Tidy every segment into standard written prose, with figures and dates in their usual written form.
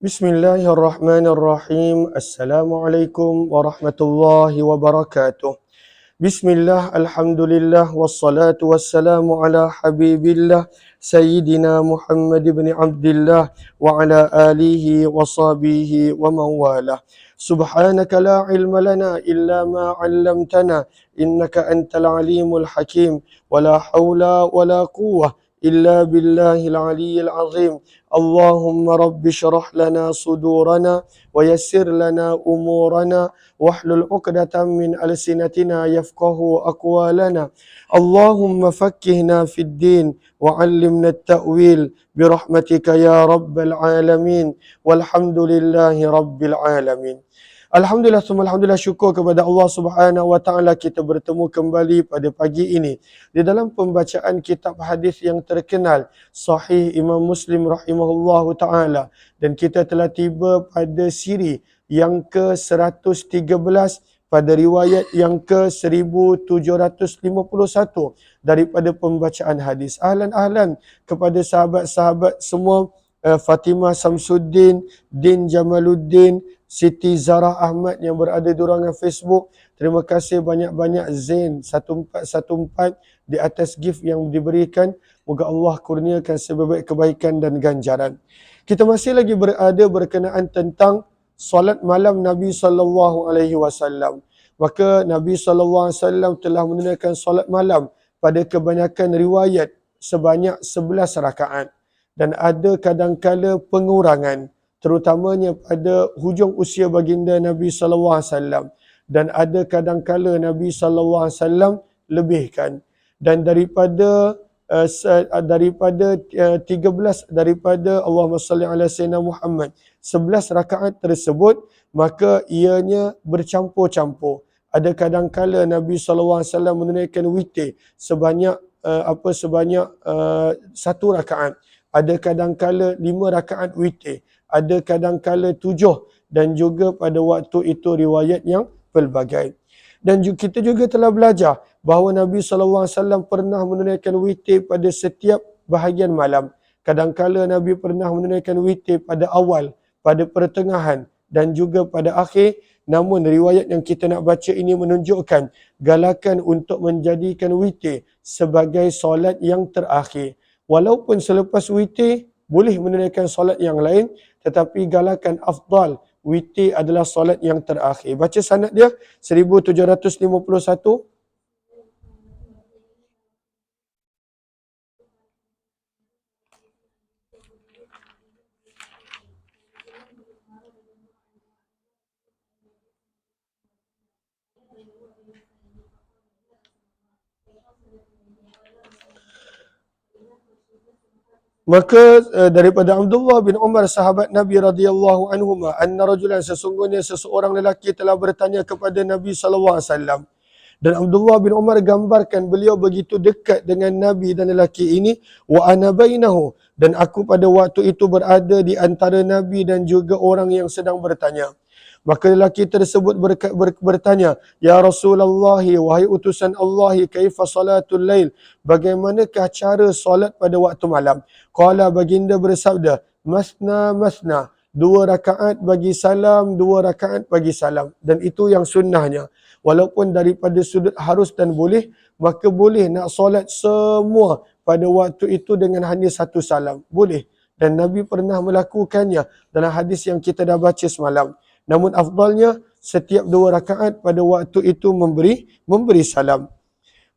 Bismillahirrahmanirrahim. Assalamualaikum warahmatullahi wabarakatuh. Bismillah, alhamdulillah, wassalatu wassalamu ala habibillah, Sayyidina Muhammad ibn Abdillah, wa ala alihi wa sahbihi wa mawalah. Subhanaka la ilma lana illa ma 'allamtana, innaka antal alimul hakim, wa la hawla wa la quwwah illa billahil aliyyil azim. Allahumma rabbi syrah lana sudurana wa yassir lana umurana wahlul 'uqdatam min alsinatina yafqahu aqwalana. Allahumma faqqihna fid din wa 'allimna at-ta'wil birahmatika ya rabbal alamin. Walhamdulillahi rabbil alamin. Alhamdulillah, alhamdulillah, syukur kepada Allah Subhanahu wa taala kita bertemu kembali pada pagi ini di dalam pembacaan kitab hadis yang terkenal Sahih Imam Muslim rahimahullahu taala, dan kita telah tiba pada siri yang ke-113 pada riwayat yang ke-1751 daripada pembacaan hadis. Ahlan kepada sahabat-sahabat semua, Fatimah Samsuddin, Din Jamaluddin, Siti Zara Ahmad yang berada di ruangan Facebook. Terima kasih banyak-banyak Zain 1414 di atas gift yang diberikan. Moga Allah kurniakan sebaik kebaikan dan ganjaran. Kita masih lagi berada berkenaan tentang solat malam Nabi SAW. Maka Nabi SAW telah menunaikan solat malam pada kebanyakan riwayat sebanyak 11 rakaat. Dan ada kadangkala pengurangan, terutamanya pada hujung usia baginda Nabi SAW, dan ada kadangkala Nabi SAW lebihkan. Dan daripada 13 daripada Allahumma salli ala sayyidina Muhammad, 11 rakaat tersebut, maka ianya bercampur-campur. Ada kadangkala Nabi SAW menunaikan witir sebanyak satu rakaat. Ada kadangkala 5 rakaat witir, ada kadangkala 7, dan juga pada waktu itu riwayat yang pelbagai. Dan kita juga telah belajar bahawa Nabi SAW pernah menunaikan witir pada setiap bahagian malam. Kadangkala Nabi pernah menunaikan witir pada awal, pada pertengahan, dan juga pada akhir. Namun riwayat yang kita nak baca ini menunjukkan galakan untuk menjadikan witir sebagai solat yang terakhir. Walaupun selepas witir boleh menunaikan solat yang lain, tetapi galakan afdal witir adalah solat yang terakhir. Baca sanad dia 1751. Maka daripada Abdullah bin Umar sahabat Nabi radhiyallahu anhuma, anna rajulan, sesungguhnya seseorang lelaki telah bertanya kepada Nabi SAW. Dan Abdullah bin Umar gambarkan beliau begitu dekat dengan Nabi dan lelaki ini, wa ana bainahu, dan aku pada waktu itu berada di antara Nabi dan juga orang yang sedang bertanya. Maka lelaki tersebut bertanya, Ya Rasulullah, wahai utusan Allah, kaifa salatul lail, bagaimanakah cara solat pada waktu malam? Qala, baginda bersabda, masna, 2 rakaat bagi salam, 2 rakaat bagi salam. Dan itu yang sunnahnya. Walaupun daripada sudut harus dan boleh, maka boleh nak solat semua pada waktu itu dengan hanya 1 salam. Boleh. Dan Nabi pernah melakukannya dalam hadis yang kita dah baca semalam. Namun afdalnya setiap 2 rakaat pada waktu itu memberi salam.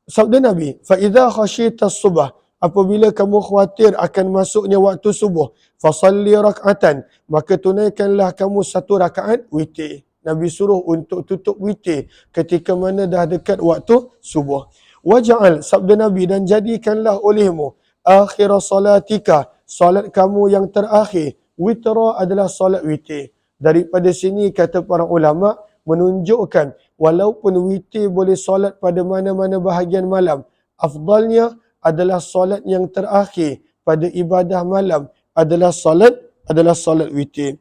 Sabda Nabi, fa idza khashita as-subh, apabila kamu khawatir akan masuknya waktu subuh, fasalli rak'atan, maka tunaikanlah kamu 1 rakaat witir. Nabi suruh untuk tutup witir ketika mana dah dekat waktu subuh. Waja'al, sabda Nabi, dan jadikanlah olehmu akhir salatika, salat kamu yang terakhir, witra, adalah salat witir. Daripada sini kata para ulama menunjukkan walaupun witir boleh solat pada mana-mana bahagian malam, afdalnya adalah solat yang terakhir pada ibadah malam adalah solat witir.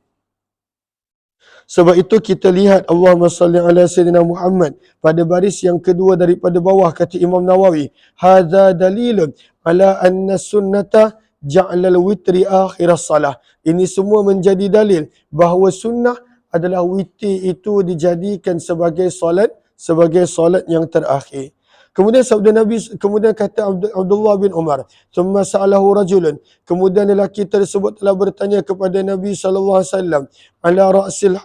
Sebab itu kita lihat Allahumma salli ala sayyidina Muhammad pada baris yang kedua daripada bawah, kata Imam Nawawi, hadza dalilun ala anna sunnata ja'lal witri akhiras salah. Ini semua menjadi dalil bahawa sunnah adalah witir itu dijadikan sebagai solat yang terakhir. Kemudian sabda Nabi, kemudian kata Abdullah bin Umar, "Tsumma sa'alahu rajulun." Kemudian lelaki tersebut telah bertanya kepada Nabi sallallahu alaihi wasallam, ala ra'sil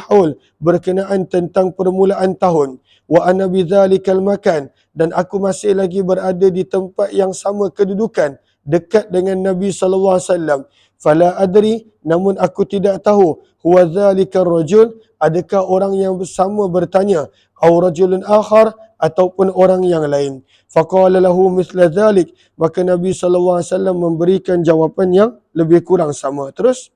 haul, berkenaan tentang permulaan tahun. Wa ana bidzalikal makan, dan aku masih lagi berada di tempat yang sama kedudukan dekat dengan Nabi sallallahu alaihi wasallam. Fala adri, namun aku tidak tahu, huwa dzalikar rajul, adakah orang yang bersama bertanya, au rajulun akhar, ataupun orang yang lain. Faqala lahu mithla dzalik, maka Nabi sallallahu alaihi wasallam memberikan jawapan yang lebih kurang sama. Terus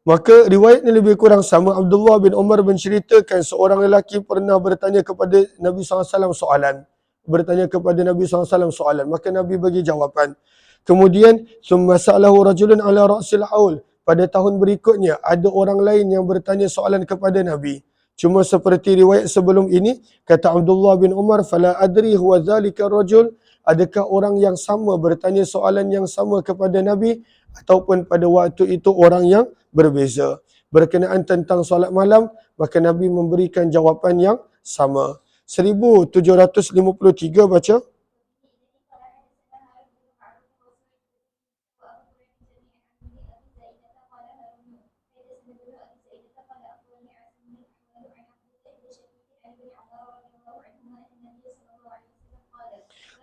maka riwayatnya lebih kurang sama. Abdullah bin Umar menceritakan seorang lelaki pernah bertanya kepada Nabi SAW soalan. Bertanya kepada Nabi SAW soalan. Maka Nabi bagi jawapan. Kemudian, ثُمَّ سَأَلَهُ رَجُلٌ عَلَى رَأْسِ الْحَوْلِ. Pada tahun berikutnya, ada orang lain yang bertanya soalan kepada Nabi. Cuma seperti riwayat sebelum ini, kata Abdullah bin Umar, فَلَا أَدْرِي هُوَ ذَلِكَ الرَّجُلِ. Adakah orang yang sama bertanya soalan yang sama kepada Nabi, ataupun pada waktu itu orang yang berbeza. Berkenaan tentang solat malam, maka Nabi memberikan jawapan yang sama. 1753 baca.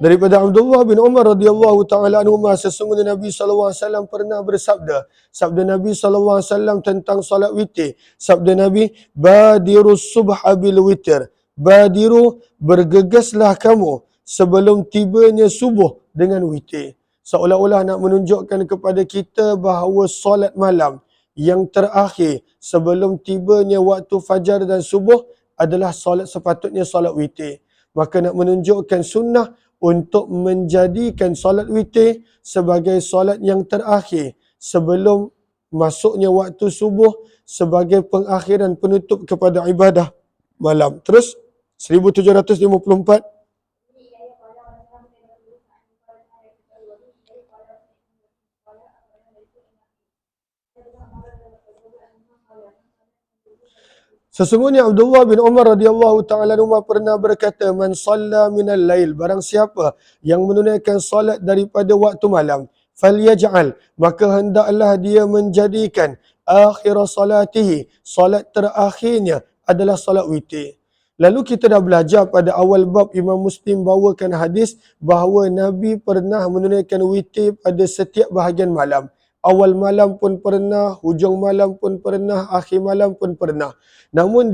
Daripada Abdullah bin Umar radhiyallahu taala anhuma, sesungguhnya Nabi sallallahu alaihi wasallam pernah bersabda. Sabda Nabi sallallahu alaihi wasallam tentang solat witir. Sabda Nabi, "Badirus subha bil witir." Badiru, bergegaslah kamu sebelum tibanya subuh dengan witir. Seolah-olah nak menunjukkan kepada kita bahawa solat malam yang terakhir sebelum tibanya waktu fajar dan subuh adalah solat, sepatutnya solat witir. Maka nak menunjukkan sunnah untuk menjadikan solat witir sebagai solat yang terakhir sebelum masuknya waktu subuh sebagai pengakhiran penutup kepada ibadah malam. Terus 1754. Sesungguhnya Abdullah bin Umar radhiyallahu taala anhu pernah berkata, "Man shalla minal lail." Barang siapa yang menunaikan solat daripada waktu malam, falyaj'al, maka hendaklah dia menjadikan akhir salatihi, solat terakhirnya adalah solat witir. Lalu kita dah belajar pada awal bab Imam Muslim bawakan hadis bahawa Nabi pernah menunaikan witir pada setiap bahagian malam. Awal malam pun pernah, hujung malam pun pernah, akhir malam pun pernah. Namun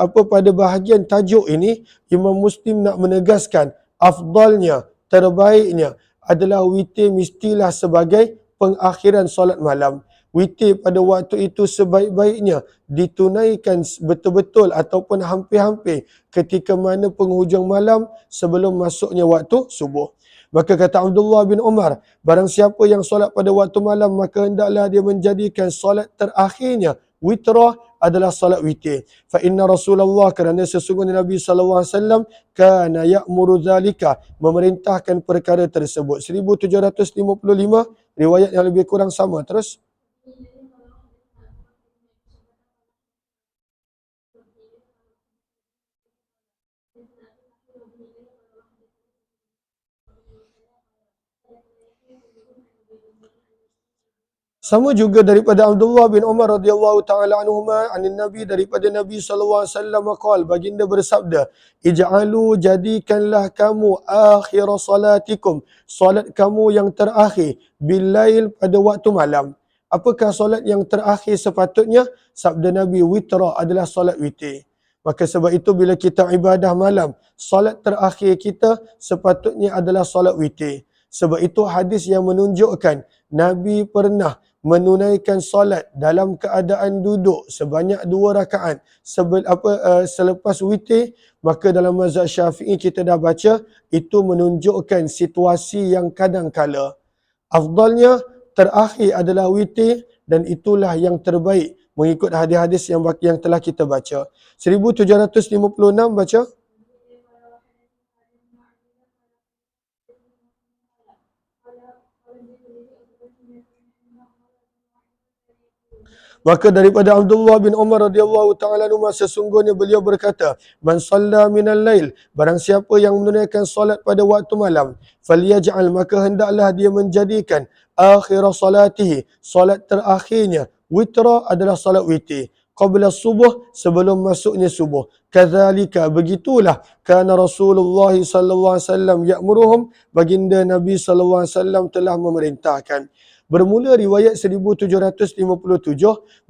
pada bahagian tajuk ini, Imam Muslim nak menegaskan afdalnya, terbaiknya adalah witir mestilah sebagai pengakhiran solat malam. Witir pada waktu itu sebaik-baiknya ditunaikan betul-betul ataupun hampir-hampir ketika mana penghujung malam sebelum masuknya waktu subuh. Maka kata Abdullah bin Umar, barang siapa yang solat pada waktu malam, maka hendaklah dia menjadikan solat terakhirnya witrah adalah solat witir. Fa inna Rasulullah, kerana sesungguhnya Nabi sallallahu alaihi wasallam kana ya'muru zalika, memerintahkan perkara tersebut. 1755 riwayat yang lebih kurang sama. Terus sama juga daripada Abdullah bin Umar radhiyallahu taala anhuma anin Nabi, daripada Nabi sallallahu alaihi wasallam qaal, baginda bersabda, "Ij'alu, jadikanlah kamu akhir salatikum, solat kamu yang terakhir, bilail, pada waktu malam." Apakah solat yang terakhir sepatutnya? Sabda Nabi, witra, adalah solat witir. Maka sebab itu bila kita ibadah malam, solat terakhir kita sepatutnya adalah solat witir. Sebab itu hadis yang menunjukkan Nabi pernah menunaikan solat dalam keadaan duduk sebanyak 2 rakaat selepas witir, maka dalam mazhab Syafi'i kita dah baca itu menunjukkan situasi yang kadangkala. Afdalnya terakhir adalah witir dan itulah yang terbaik mengikut hadis-hadis yang telah kita baca. 1756 baca. Maka daripada Abdullah bin Umar radhiyallahu taala anhu sesungguhnya beliau berkata, "Man shalla minal lail, barang siapa yang menunaikan solat pada waktu malam, falyaj'al maka hendaklah dia menjadikan akhir salatihi, solat terakhirnya, witra adalah solat witir, qabla subuh sebelum masuknya subuh. Kadzalika begitulah kana Rasulullah sallallahu alaihi wasallam ya'muruhum, baginda Nabi sallallahu alaihi wasallam telah memerintahkan." Bermula riwayat 1757,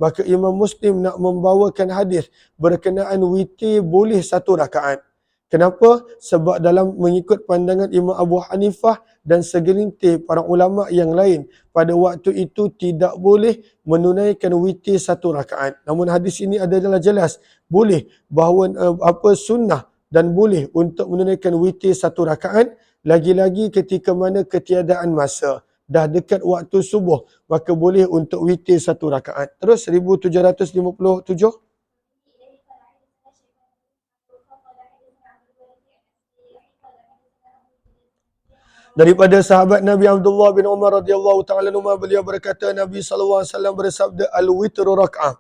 maka Imam Muslim nak membawakan hadis berkenaan witir boleh 1 rakaat. Kenapa? Sebab dalam mengikut pandangan Imam Abu Hanifah dan segelintir para ulama yang lain, pada waktu itu tidak boleh menunaikan witir 1 rakaat. Namun hadis ini adalah jelas boleh bahawa sunnah dan boleh untuk menunaikan witir 1 rakaat, lagi-lagi ketika mana ketiadaan masa. Dah dekat waktu subuh, maka boleh untuk witir 1 rakaat. Terus 1757. Daripada sahabat Nabi Abdullah bin Umar radhiyallahu taala anhu, beliau berkata Nabi sallallahu alaihi wasallam bersabda, al-witru rak'ah.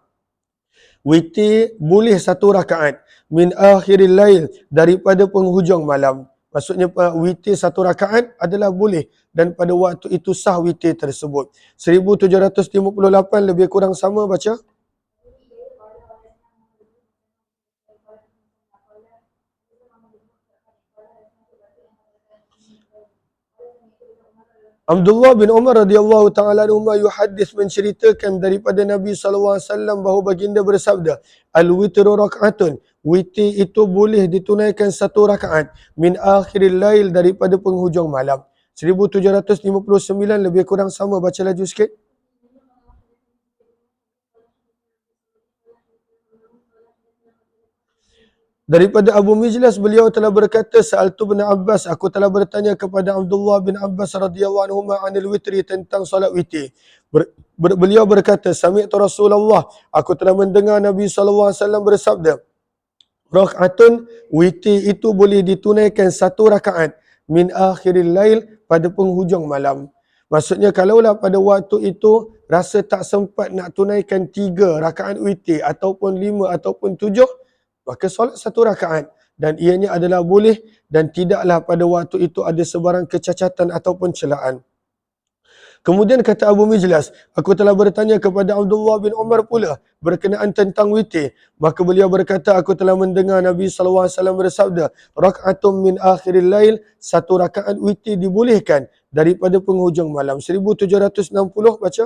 Witir boleh 1 rakaat min akhiril lail, daripada penghujung malam. Maksudnya witir 1 rakaat adalah boleh dan pada waktu itu sah witir tersebut. 1758 lebih kurang sama baca. Abdullah bin Umar radhiyallahu taala anhu yuhaddis menceritakan daripada Nabi sallallahu alaihi wasallam bahawa baginda bersabda, al-witru rak'atun, witir itu boleh ditunaikan 1 rakaat min akhiril lail, daripada penghujung malam. 1759 lebih kurang sama, baca laju sikit. Daripada Abu Mijlas beliau telah berkata, Sa'altu bin Abbas, aku telah bertanya kepada Abdullah bin Abbas radhiyallahu anhu anil witri, tentang solat witir. Beliau berkata, Sami'tu Rasulullah, aku telah mendengar Nabi sallallahu alaihi wasallam bersabda, rak'atun, witir itu boleh ditunaikan 1 rakaat min akhiril lail, pada penghujung malam. Maksudnya kalaulah pada waktu itu rasa tak sempat nak tunaikan 3 rakaat witir ataupun 5 ataupun 7, maka solat 1 rakaat dan ianya adalah boleh dan tidaklah pada waktu itu ada sebarang kecacatan ataupun celaan. Kemudian kata Abu Mijlas, aku telah bertanya kepada Abdullah bin Umar pula berkenaan tentang witir. Maka beliau berkata, aku telah mendengar Nabi sallallahu alaihi wasallam bersabda, rak'atum min akhiril lail, 1 rakaat witir dibolehkan daripada penghujung malam. 1760 baca.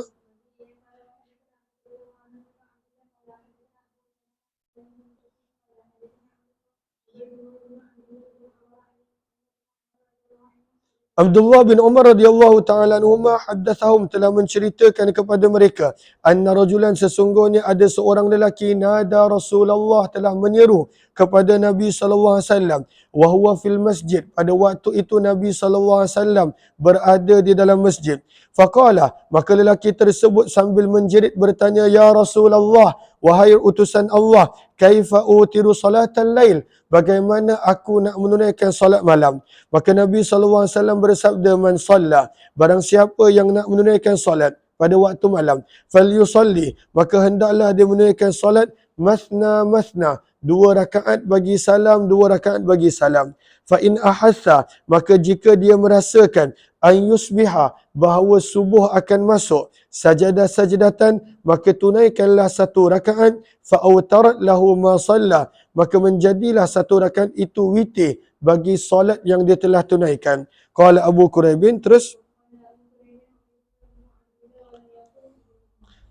Abdullah bin Umar radhiyallahu taala anhuma haddatsahum, telah menceritakan kepada mereka, anna rajulan, sesungguhnya ada seorang lelaki, nada Rasulullah, telah menyeru kepada Nabi sallallahu alaihi wasallam, wa huwa fil masjid, pada waktu itu Nabi sallallahu alaihi wasallam berada di dalam masjid. Faqala, maka lelaki tersebut sambil menjerit bertanya, ya Rasulullah, wahai utusan Allah, kaifa utiru salatan lail, bagaimana aku nak menunaikan solat malam? Maka Nabi sallallahu alaihi wasallam bersabda, man shalla, barang siapa yang nak menunaikan solat pada waktu malam, falyusalli, maka hendaklah dia menunaikan solat masna masna, 2 rakaat bagi salam, 2 rakaat bagi salam. Fa in ahassa, maka jika dia merasakan an yusbiha, bahawa subuh akan masuk, sajadah sajdatan, maka tunaikanlah 1 rakaat, fa autarat lahu ma shalla, maka menjadilah 1 rakaat itu witir bagi solat yang dia telah tunaikan. Qala Abu Quraibin,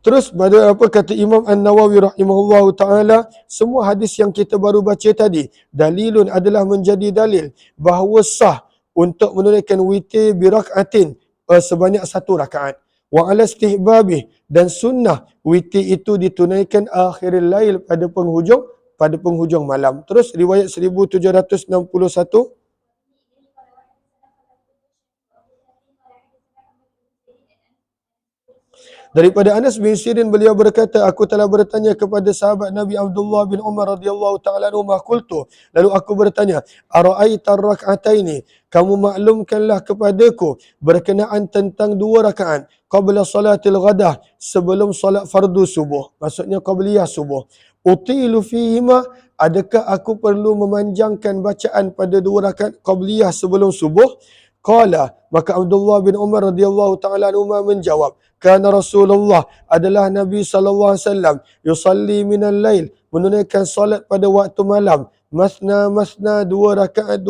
Terus pada apa kata Imam An-Nawawi rahimahullahu taala, semua hadis yang kita baru baca tadi, dalilun adalah menjadi dalil bahawa sah untuk menunaikan witir bi rak'atin, sebanyak 1 rakaat. wa ala istihbabih, dan sunnah witir itu ditunaikan akhiril lail, pada penghujung malam. Terus riwayat 1761. Daripada Anas bin Sirin, beliau berkata, aku telah bertanya kepada sahabat Nabi Abdullah bin Umar radhiyallahu taala anhu, qultu, lalu aku bertanya, ara'aita rak'ataini, kamu maklumkanlah kepadaku berkenaan tentang 2 rakaat qabla salatil ghadah, sebelum solat fardu subuh, maksudnya qabliyah subuh. Utilu fihima, adakah aku perlu memanjangkan bacaan pada 2 rakaat qabliyah sebelum subuh? Qala, maka Abdullah bin Umar radhiyallahu taala anhu menjawab, Kana Rasulullah, adalah Nabi sallallahu alaihi wasallam, yusalli minal lail, menunaikan solat pada waktu malam, masna 2 rakaat,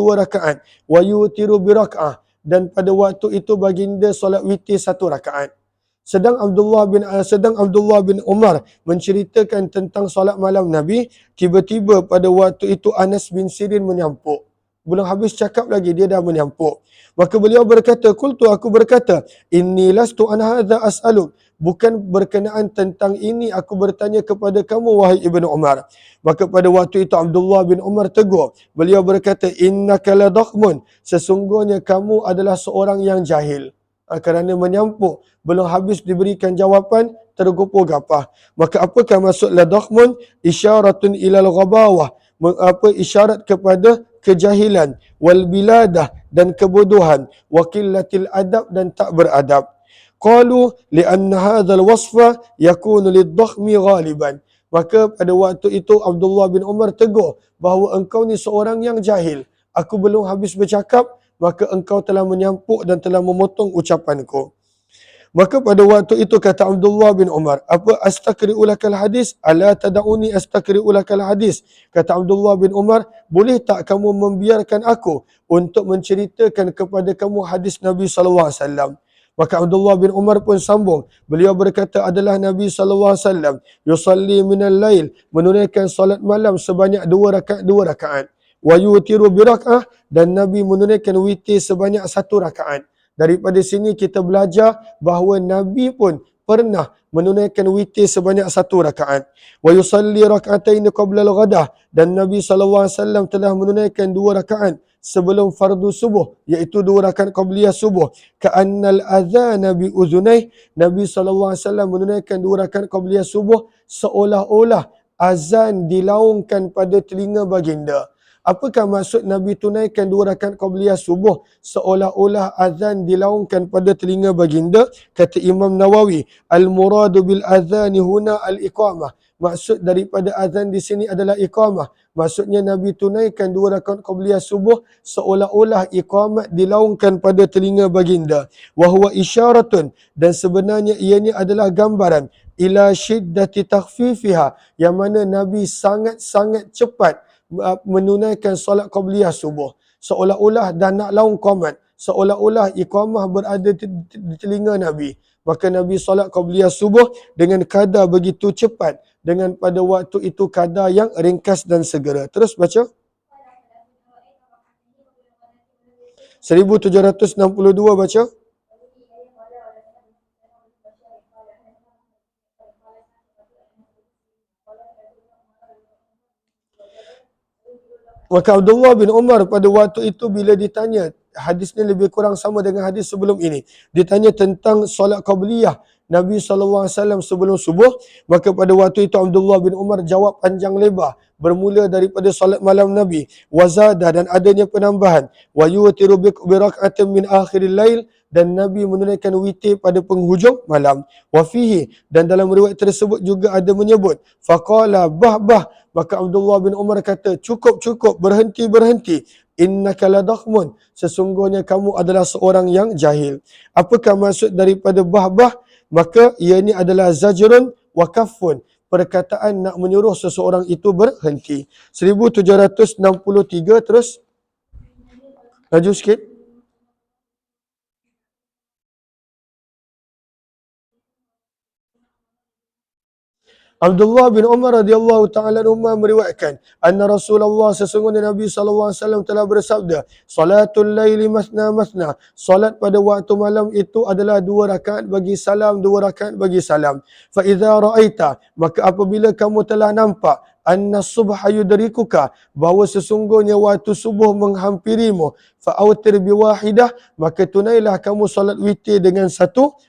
wa yutiru bi rak'ah, dan pada waktu itu baginda solat witir 1 rakaat. Sedang Abdullah bin Umar menceritakan tentang solat malam Nabi, tiba-tiba pada waktu itu Anas bin Sirin menyampuk. Belum habis cakap lagi dia dah menyampuk. Maka beliau berkata, aku berkata, inni lastu an hadza as'aluk, bukan berkenaan tentang ini aku bertanya kepada kamu wahai Ibnu Umar. Maka pada waktu itu Abdullah bin Umar tegur. Beliau berkata, innaka ladakhmun, sesungguhnya kamu adalah seorang yang jahil. Kerana menyampuk, belum habis diberikan jawapan, tergopoh-gapah. Maka apakah maksud ladakhmun? Isyaratun ilal ghabawah, isyarat kepada kejahilan, wal biladah, dan kebodohan, wa qillatil adab, dan tak beradab. Qalu li'anna hadzal wasfa yakunu lidhakhmi ghaliban. Maka pada waktu itu Abdullah bin Umar tegur bahawa engkau ni seorang yang jahil. Aku belum habis bercakap, maka engkau telah menyampuk dan telah memotong ucapanku. Maka pada waktu itu kata Abdullah bin Umar, apa astakri'u lakal hadis? Ala tada'uni astakri'u lakal hadis? Kata Abdullah bin Umar, boleh tak kamu membiarkan aku untuk menceritakan kepada kamu hadis Nabi sallallahu alaihi wasallam? Maka Abdullah bin Umar pun sambung. Beliau berkata, adalah Nabi sallallahu alaihi wasallam yusalli minal lail, menunaikan solat malam sebanyak 2 rakaat. Wa yutiru bi rak'ah, dan Nabi menunaikan witir sebanyak 1 rakaat. Daripada sini kita belajar bahawa Nabi pun pernah menunaikan witir sebanyak 1 rakaat. Wa yusalli rak'atain qabla al-ghadah, dan Nabi sallallahu alaihi wasallam telah menunaikan 2 rakaat sebelum fardu subuh, iaitu 2 rakaat qabliyah subuh. Ka'annal adzana bi uzunai, Nabi sallallahu alaihi wasallam menunaikan 2 rakaat qabliyah subuh seolah-olah azan dilaungkan pada telinga baginda. Apakah maksud Nabi tunaikan 2 rakaat qabliyah subuh seolah-olah azan dilaungkan pada telinga baginda? Kata Imam Nawawi, al-muradu bil azani huna al-iqamah. Maksud daripada azan di sini adalah iqamah. Maksudnya Nabi tunaikan 2 rakaat qabliyah subuh seolah-olah iqamat dilaungkan pada telinga baginda. Wa huwa isyaratun, dan sebenarnya ianya adalah gambaran ila syiddati takhfifiha, yang mana Nabi sangat-sangat cepat menunaikan solat qabliyah subuh, seolah-olah dah nak laung qamat, seolah-olah iqamah berada di telinga Nabi. Maka Nabi solat qabliyah subuh dengan kadar begitu cepat, dengan pada waktu itu kadar yang ringkas dan segera. Terus baca 1762, baca. Maka Abdullah bin Umar pada waktu itu bila ditanya, hadis ni lebih kurang sama dengan hadis sebelum ini, ditanya tentang solat qabliyah Nabi SAW sebelum subuh, maka pada waktu itu Abdullah bin Umar jawab panjang lebar, bermula daripada solat malam Nabi, wazada, dan adanya penambahan, wa yutiru bi rak'atin min akhiril lail, dan Nabi menunaikan witir pada penghujung malam. Wa fihi, dan dalam riwayat tersebut juga ada menyebut, faqala bah, maka Abdullah bin Umar kata, cukup, berhenti. Innaka ladakhmun, sesungguhnya kamu adalah seorang yang jahil. Apakah maksud daripada bah? Maka ia ini adalah zajrun wa kaffun, perkataan nak menyuruh seseorang itu berhenti. 1763, terus laju sikit. Abdullah bin Umar radhiyallahu taala anhuma meriwayatkan anna Rasulullah sesungguhnya Nabi sallallahu alaihi wasallam telah bersabda, salatul laili masna masna, salat pada waktu malam itu adalah 2 rakaat bagi salam, 2 rakaat bagi salam. Fa idza ra'aita, maka apabila kamu telah nampak anna subha yudrikuka, bahawa sesungguhnya waktu subuh menghampirimu, fa autir biwahidah, maka tunailah kamu salat witir dengan 1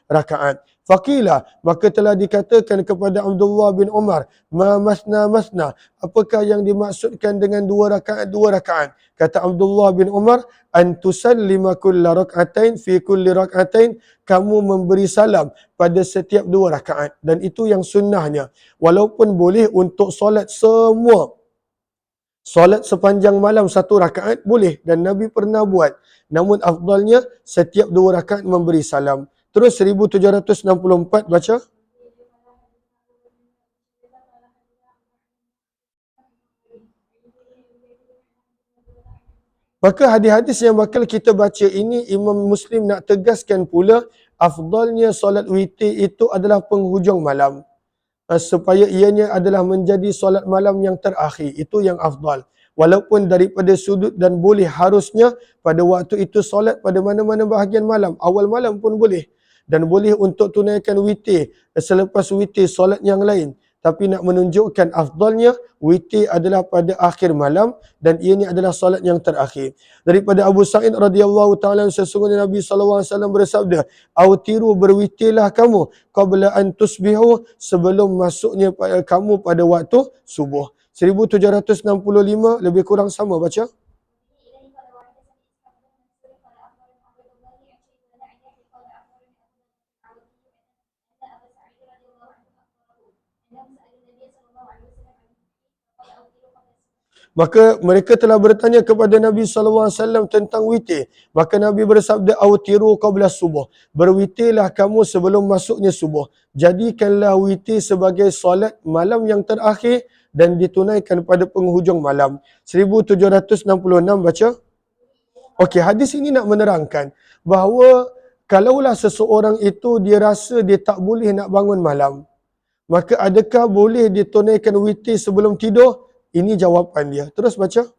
rakaat. Faqila, maka telah dikatakan kepada Abdullah bin Umar, ma masna masna, apakah yang dimaksudkan dengan 2 rakaat 2 rakaat? Kata Abdullah bin Umar, an tusallima kulla rak'atain fi kulli rak'atain, kamu memberi salam pada setiap 2 rakaat, dan itu yang sunnahnya. Walaupun boleh untuk solat semua, solat sepanjang malam 1 rakaat boleh, dan Nabi pernah buat, namun afdalnya setiap 2 rakaat memberi salam. Terus 1764 baca. Maka hadis-hadis yang bakal kita baca ini, Imam Muslim nak tegaskan pula, afdalnya solat witir itu adalah penghujung malam. Supaya ianya adalah menjadi solat malam yang terakhir. Itu yang afdal. Walaupun daripada sudut dan boleh, harusnya pada waktu itu solat pada mana-mana bahagian malam. Awal malam pun boleh. Dan boleh untuk tunaikan witir, selepas witir solat yang lain. Tapi nak menunjukkan afdalnya, witir adalah pada akhir malam, dan ianya adalah solat yang terakhir. Daripada Abu Sa'id radhiyallahu ta'ala, sesungguhnya Nabi SAW bersabda, autiru, berwitirlah kamu, qabla an tusbihu, sebelum masuknya kamu pada waktu subuh. 1765, lebih kurang sama baca. Maka mereka telah bertanya kepada Nabi SAW tentang witir. Maka Nabi bersabda, autiru qabla subuh, berwitirlah kamu sebelum masuknya subuh. Jadikanlah witir sebagai solat malam yang terakhir dan ditunaikan pada penghujung malam. 1766 baca. Okey, hadis ini nak menerangkan bahawa kalaulah seseorang itu dia rasa dia tak boleh nak bangun malam, maka adakah boleh ditunaikan witir sebelum tidur? Ini jawapan dia. Terus baca.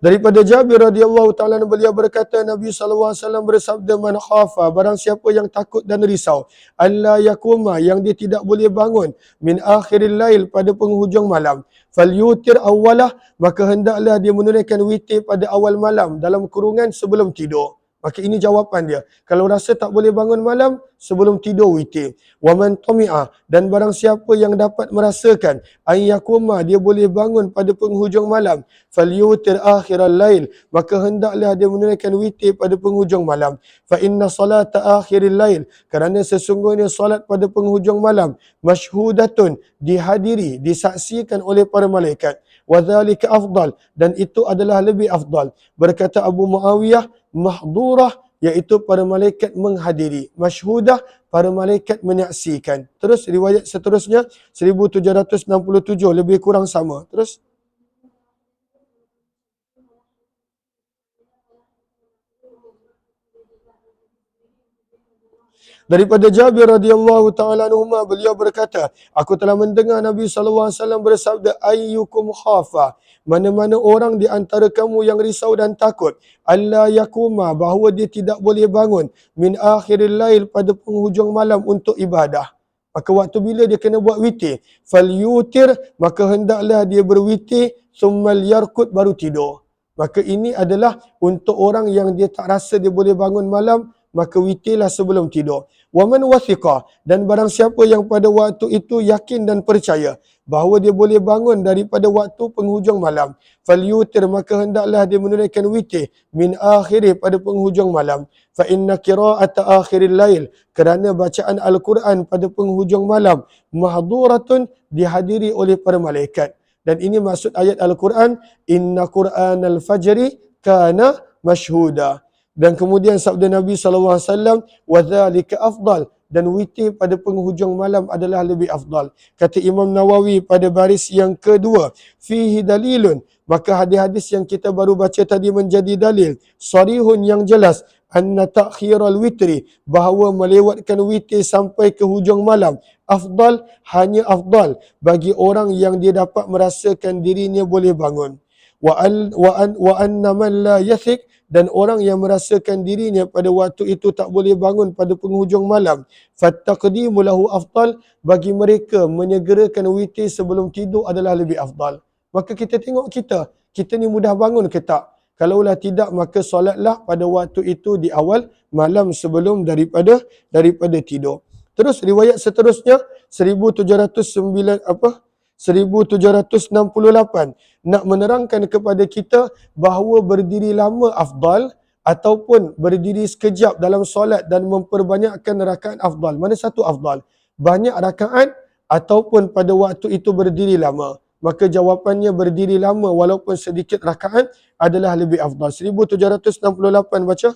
Daripada Jabir radhiyallahu taala beliau berkata, Nabi SAW bersabda, man khafa, barang siapa yang takut dan risau, alla yakuma, yang dia tidak boleh bangun, min akhiril lail, pada penghujung malam, falyutir awwalah, maka hendaklah dia menunaikan witir pada awal malam, dalam kurungan sebelum tidur. Maka ini jawapan dia. Kalau rasa tak boleh bangun malam, sebelum tidur witir. Wa man tami'a, dan barang siapa yang dapat merasakan ayyakuma, dia boleh bangun pada penghujung malam, falyutir akhiral lail, maka hendaklah dia menunaikan witir pada penghujung malam. Fa inna salata akhiril lail, kerana sesungguhnya salat pada penghujung malam, masyhudatun, dihadiri, disaksikan oleh para malaikat. Wa dzalika afdal, dan itu adalah lebih afdal. Berkata Abu Muawiyah, mahdurah, iaitu para malaikat menghadiri. Masyhudah, para malaikat menyaksikan. Terus riwayat seterusnya 1767, lebih kurang sama. Terus. Daripada Jabir radhiyallahu taala anhuma, beliau berkata, aku telah mendengar Nabi SAW bersabda, ayyukum khafa, mana-mana orang di antara kamu yang risau dan takut, alla yakuma, bahawa dia tidak boleh bangun, min akhiril lail, pada penghujung malam untuk ibadah. Maka waktu bila dia kena buat witir, falyutir, maka hendaklah dia berwitir, summal yarkud, baru tidur. Maka ini adalah untuk orang yang dia tak rasa dia boleh bangun malam, maka witirlah sebelum tidur. Wa man wathiqa, dan barang siapa yang pada waktu itu yakin dan percaya bahawa dia boleh bangun daripada waktu penghujung malam, falyutir, maka hendaklah dia menunaikan witir, min akhiri, pada penghujung malam. Fa inna qira'ata akhiril lail, kerana bacaan Al-Quran pada penghujung malam, mahduratun, dihadiri oleh para malaikat. Dan ini maksud ayat Al-Quran, inna Qur'anal fajri kana mashhuda. Dan kemudian sabda Nabi SAW, وَذَلِكَ afdal, dan witir pada penghujung malam adalah lebih afdal. Kata Imam Nawawi pada baris yang kedua, fihi dalilun, maka hadis-hadis yang kita baru baca tadi menjadi dalil, sarihun, yang jelas, anna ta'khiral witri, bahawa melewatkan witir sampai ke hujung malam, afdal, hanya afdal bagi orang yang dia dapat merasakan dirinya boleh bangun. Wa anna man la yathik, dan orang yang merasakan dirinya pada waktu itu tak boleh bangun pada penghujung malam, fattaqdimu lahu afdal, bagi mereka menyegerakan witir sebelum tidur adalah lebih afdal. Maka kita tengok kita ni mudah bangun ke tak? Kalaulah tidak, maka solatlah pada waktu itu di awal malam sebelum daripada tidur. Terus riwayat seterusnya 1768 nak menerangkan kepada kita bahawa berdiri lama afdal ataupun berdiri sekejap dalam solat dan memperbanyakkan rakaat afdal. Mana satu afdal? Banyak rakaat ataupun pada waktu itu berdiri lama? Maka jawapannya berdiri lama walaupun sedikit rakaat adalah lebih afdal. 1768 baca.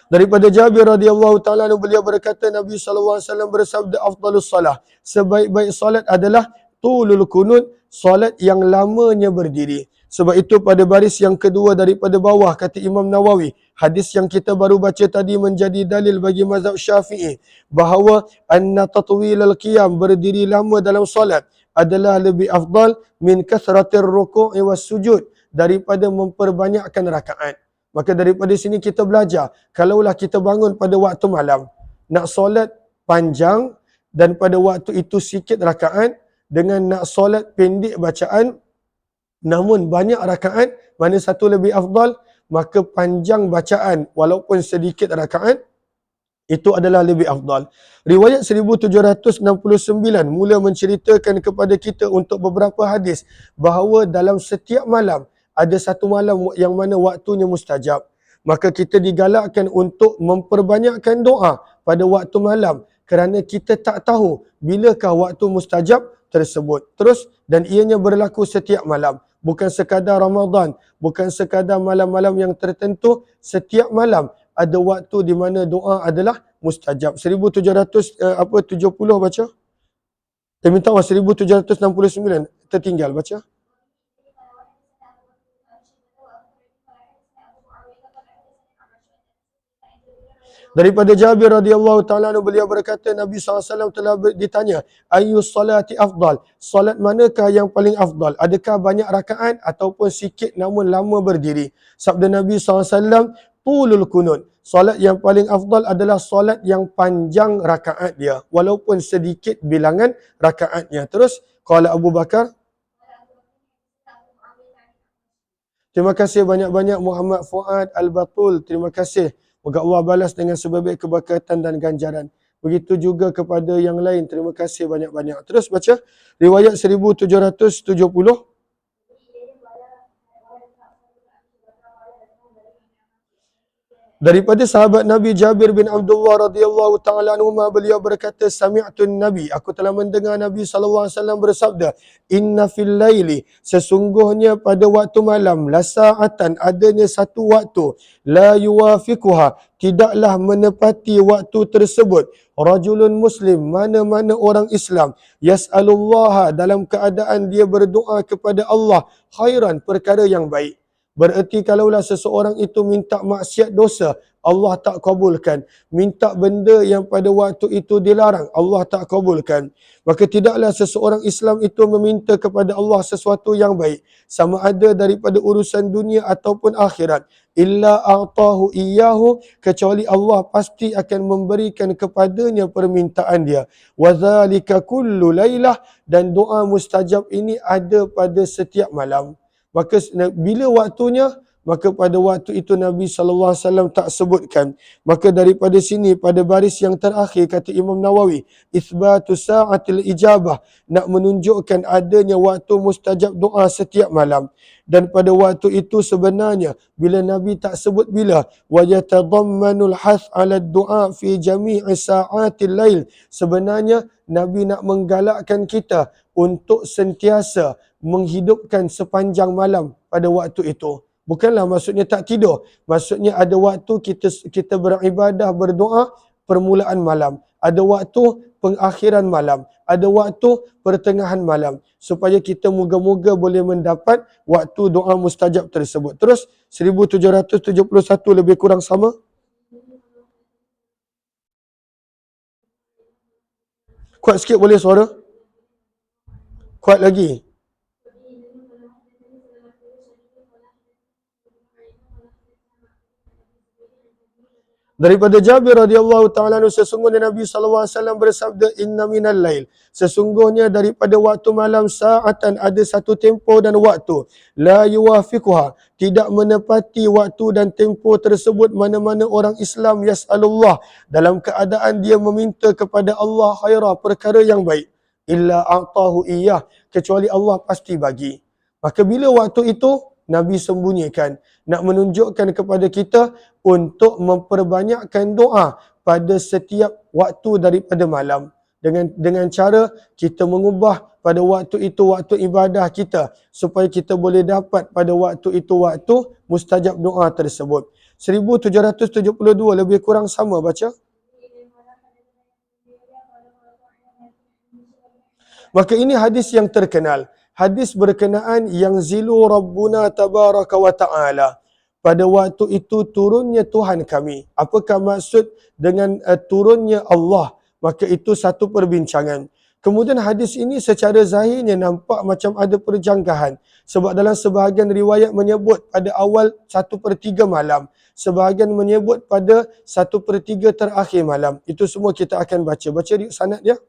Daripada Jabir radhiyallahu taala beliau berkata Nabi sallallahu alaihi wasallam bersabda afdalus salah, sebaik-baik solat adalah tulul kunut, solat yang lamanya berdiri. Sebab itu pada baris yang kedua daripada bawah kata Imam Nawawi, hadis yang kita baru baca tadi menjadi dalil bagi mazhab Syafi'i bahawa anna tatwilal qiyam, berdiri lama dalam solat adalah lebih afdal min kathratir ruku'i was sujud, daripada memperbanyakkan rakaat. Maka daripada sini kita belajar, kalaulah kita bangun pada waktu malam, nak solat panjang dan pada waktu itu sikit rakaat, dengan nak solat pendek bacaan namun banyak rakaat, mana satu lebih afdal? Maka panjang bacaan walaupun sedikit rakaat, itu adalah lebih afdal. Riwayat 1769 mula menceritakan kepada kita untuk beberapa hadis bahawa dalam setiap malam ada satu malam yang mana waktunya mustajab. Maka kita digalakkan untuk memperbanyakkan doa pada waktu malam kerana kita tak tahu bilakah waktu mustajab tersebut. Terus, dan ianya berlaku setiap malam. Bukan sekadar Ramadan, bukan sekadar malam-malam yang tertentu, setiap malam ada waktu di mana doa adalah mustajab. 1770 baca. Minta 1769 tertinggal baca. Daripada Jabir radhiyallahu taala beliau berkata Nabi SAW telah ditanya, ayyus salati afdal, salat manakah yang paling afdal? Adakah banyak rakaat ataupun sikit namun lama berdiri? Sabda Nabi SAW, tulul kunut, salat yang paling afdal adalah salat yang panjang rakaat dia walaupun sedikit bilangan rakaatnya. Terus qala Abu Bakar, terima kasih banyak-banyak Muhammad Fuad Al-Batul, terima kasih. Moga Allah balas dengan sebaik keberkatan dan ganjaran. Begitu juga kepada yang lain. Terima kasih banyak-banyak. Terus baca riwayat 1770. Daripada sahabat Nabi Jabir bin Abdullah radhiyallahu taala anhu, beliau berkata sami'tun Nabi, aku telah mendengar Nabi sallallahu alaihi wasallam bersabda, inna fil laili, sesungguhnya pada waktu malam, la sa'atan, adanya satu waktu, la yuwafiquha, tidaklah menepati waktu tersebut, rajulun muslim, mana-mana orang Islam, yas'alullaha, dalam keadaan dia berdoa kepada Allah, khairan, perkara yang baik. Bererti kalaulah seseorang itu minta maksiat dosa, Allah tak kabulkan. Minta benda yang pada waktu itu dilarang, Allah tak kabulkan. Maka tidaklah seseorang Islam itu meminta kepada Allah sesuatu yang baik, sama ada daripada urusan dunia ataupun akhirat, illa a'tahu iyyahu, kecuali Allah pasti akan memberikan kepadanya permintaan dia. Wa dzalika kullu lailah, dan doa mustajab ini ada pada setiap malam. Maka bila waktunya, maka pada waktu itu Nabi SAW tak sebutkan. Maka daripada sini pada baris yang terakhir kata Imam Nawawi, itsbatu sa'atil ijabah, nak menunjukkan adanya waktu mustajab doa setiap malam. Dan pada waktu itu sebenarnya bila Nabi tak sebut bila, wa yatadammanul hath 'ala du'a fi jami'i sa'atil lail, sebenarnya Nabi nak menggalakkan kita untuk sentiasa menghidupkan sepanjang malam pada waktu itu. Bukanlah maksudnya tak tidur. Maksudnya ada waktu kita beribadah, berdoa, permulaan malam, ada waktu pengakhiran malam, ada waktu pertengahan malam, supaya kita moga-moga boleh mendapat waktu doa mustajab tersebut. Terus 1771 lebih kurang sama. Kuat sikit boleh suara? Kuat lagi. Daripada Jabir radhiyallahu ta'ala anhu, sesungguhnya Nabi SAW bersabda, inna minal lail, sesungguhnya daripada waktu malam, sa'atan, ada satu tempoh dan waktu, la yuwafiquha, tidak menepati waktu dan tempoh tersebut mana-mana orang Islam yas'alullah, dalam keadaan dia meminta kepada Allah khairah, perkara yang baik, illa a'tahu iyah, kecuali Allah pasti bagi. Maka bila waktu itu Nabi sembunyikan, nak menunjukkan kepada kita untuk memperbanyakkan doa pada setiap waktu daripada malam. Dengan cara kita mengubah pada waktu itu waktu ibadah kita, supaya kita boleh dapat pada waktu itu waktu mustajab doa tersebut. 1772 lebih kurang sama baca. Maka ini hadis yang terkenal. Hadis berkenaan yang zilu Rabbuna tabaraka wa ta'ala. Pada waktu itu turunnya Tuhan kami. Apakah maksud dengan turunnya Allah? Maka itu satu perbincangan. Kemudian hadis ini secara zahirnya nampak macam ada perjanggahan. Sebab dalam sebahagian riwayat menyebut pada awal 1/3 malam. Sebahagian menyebut pada 1/3 terakhir malam. Itu semua kita akan baca. Baca sanad dia.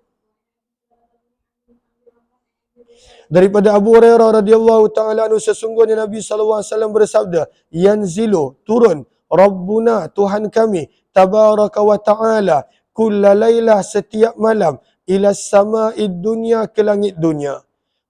Daripada Abu Hurairah radhiyallahu ta'ala anhu, sesungguhnya Nabi SAW bersabda, yanzilu, turun, Rabbuna, Tuhan kami, tabaraka wa ta'ala, kulla laylah, setiap malam, ila sama'id dunya, ke langit dunia.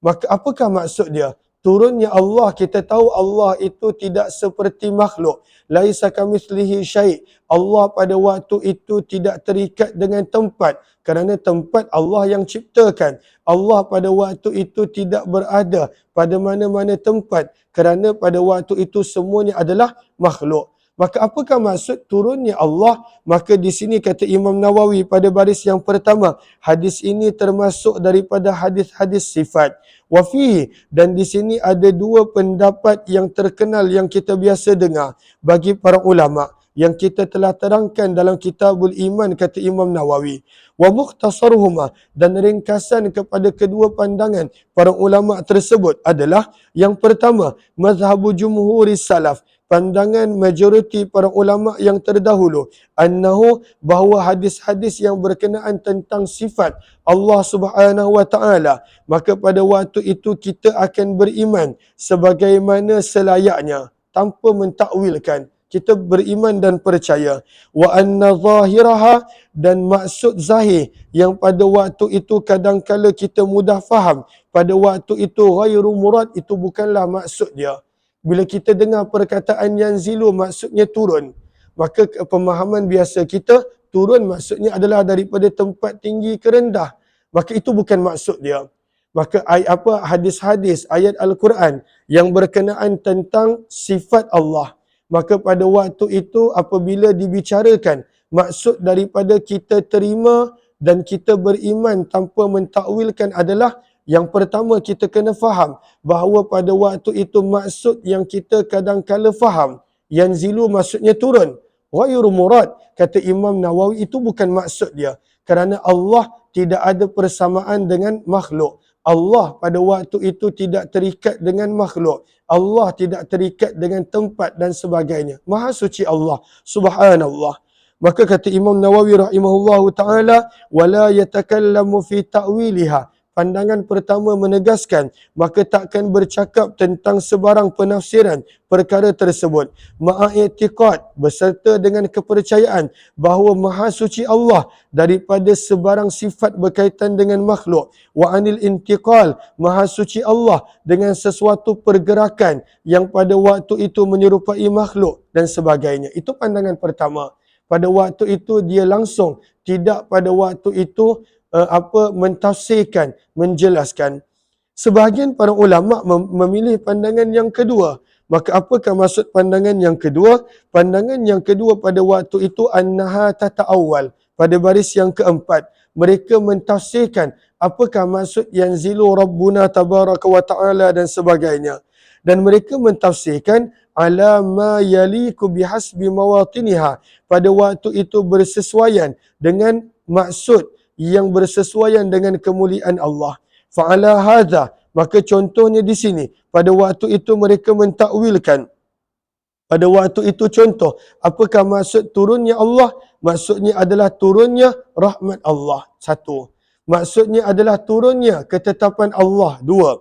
Maka apakah maksud dia? Turunnya Allah, kita tahu Allah itu tidak seperti makhluk. Laisa kamitslihi syai'. Allah pada waktu itu tidak terikat dengan tempat, kerana tempat Allah yang ciptakan. Allah pada waktu itu tidak berada pada mana-mana tempat, kerana pada waktu itu semuanya adalah makhluk. Maka apakah maksud turunnya Allah? Maka di sini kata Imam Nawawi pada baris yang pertama, hadis ini termasuk daripada hadis-hadis sifat. Wafihi, dan di sini ada dua pendapat yang terkenal yang kita biasa dengar bagi para ulama, yang kita telah terangkan dalam Kitabul Iman, kata Imam Nawawi. Wa mukhtasaruhuma, dan ringkasan kepada kedua pandangan para ulama tersebut adalah, yang pertama, mazhabu jumhuris salaf, pandangan majoriti para ulama yang terdahulu, annahu, bahawa hadis-hadis yang berkenaan tentang sifat Allah Subhanahu wa ta'ala, maka pada waktu itu kita akan beriman sebagaimana selayaknya, tanpa mentakwilkan. Kita beriman dan percaya. Wa anna zahiraha, dan maksud zahir yang pada waktu itu kadangkala kita mudah faham, pada waktu itu ghairu murad, itu bukanlah maksud dia. Bila kita dengar perkataan yanzilu maksudnya turun, maka pemahaman biasa kita, turun maksudnya adalah daripada tempat tinggi ke rendah. Maka itu bukan maksud dia. Maka hadis-hadis ayat Al-Quran yang berkenaan tentang sifat Allah, maka pada waktu itu apabila dibicarakan, maksud daripada kita terima dan kita beriman tanpa mentakwilkan adalah, yang pertama kita kena faham bahawa pada waktu itu maksud yang kita kadang-kala faham, yanzilu maksudnya turun, ghairu murad, kata Imam Nawawi, itu bukan maksud dia, kerana Allah tidak ada persamaan dengan makhluk. Allah pada waktu itu tidak terikat dengan makhluk. Allah tidak terikat dengan tempat dan sebagainya. Maha suci Allah, subhanallah. Maka kata Imam Nawawi rahimahullahu ta'ala, wala yatakallamu fi ta'wiliha. Pandangan pertama menegaskan, maka takkan bercakap tentang sebarang penafsiran perkara tersebut. Ma'a'itiqad, beserta dengan kepercayaan bahawa maha suci Allah daripada sebarang sifat berkaitan dengan makhluk. Wa anil intiqal, maha suci Allah dengan sesuatu pergerakan yang pada waktu itu menyerupai makhluk dan sebagainya. Itu pandangan pertama. Pada waktu itu dia langsung, tidak pada waktu itu mentafsirkan, menjelaskan. Sebahagian para ulama memilih pandangan yang kedua. Maka apakah maksud pandangan yang kedua? Pandangan yang kedua pada waktu itu annaha tata'awwal. pada baris yang keempat, mereka mentafsirkan apakah maksud yanzilu Rabbuna tabaraka wa ta'ala dan sebagainya. Dan mereka mentafsirkan ala ma yaliku bihasbi mawatiniha, pada waktu itu bersesuaian dengan maksud yang bersesuaian dengan kemuliaan Allah. Fa'ala hadha, maka contohnya di sini, pada waktu itu mereka mentakwilkan, pada waktu itu contoh, apakah maksud turunnya Allah? Maksudnya adalah turunnya rahmat Allah. Satu. Maksudnya adalah turunnya ketetapan Allah. Dua.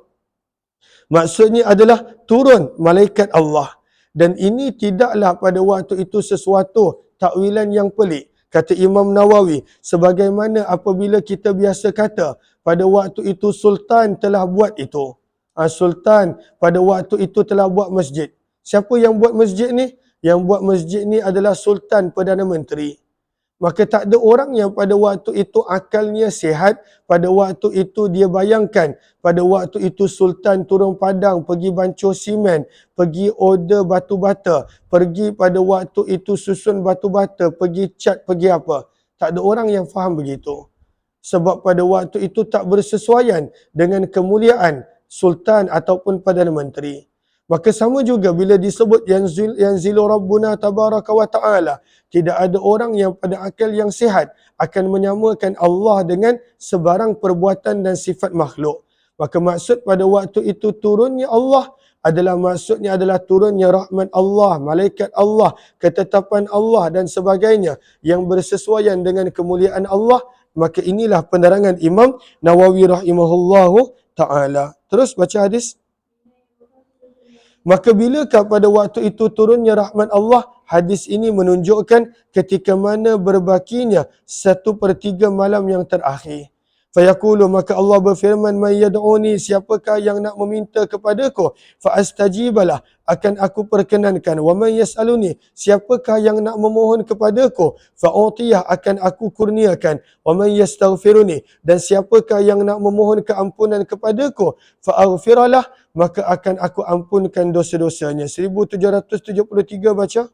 Maksudnya adalah turun malaikat Allah. Dan ini tidaklah pada waktu itu sesuatu takwilan yang pelik. Kata Imam Nawawi, sebagaimana apabila kita biasa kata, pada waktu itu Sultan telah buat itu. Sultan pada waktu itu telah buat masjid. Siapa yang buat masjid ni? Yang buat masjid ni adalah Sultan Perdana Menteri. Maka tak ada orang yang pada waktu itu akalnya sihat, pada waktu itu dia bayangkan, pada waktu itu Sultan turun padang, pergi bancuh simen, pergi order batu bata, pergi pada waktu itu susun batu bata, pergi cat, pergi apa. Tak ada orang yang faham begitu. Sebab pada waktu itu tak bersesuaian dengan kemuliaan Sultan ataupun Perdana Menteri. Maka sama juga bila disebut yanzilu Rabbuna tabaraka wa ta'ala, tidak ada orang yang pada akal yang sihat akan menyamakan Allah dengan sebarang perbuatan dan sifat makhluk. Maka maksud pada waktu itu turunnya Allah adalah maksudnya adalah turunnya rahmat Allah, malaikat Allah, ketetapan Allah dan sebagainya yang bersesuaian dengan kemuliaan Allah. Maka inilah penerangan Imam Nawawi rahimahullahu ta'ala. Terus baca hadis. Maka bilakah pada waktu itu turunnya rahmat Allah? Hadis ini menunjukkan ketika mana berbakinya 1/3 malam yang terakhir. Fayaqulu, maka Allah berfirman, man yad'uni, siapakah yang nak meminta kepadaku, fa astajibalah, akan aku perkenankan. Wa man yas'aluni, siapakah yang nak memohon kepadaku, fa utiyah, akan aku kurniakan. Wa man yastaghfiruni, dan siapakah yang nak memohon keampunan kepadaku, fa aghfiralah, maka akan aku ampunkan dosa-dosanya. 1773 baca.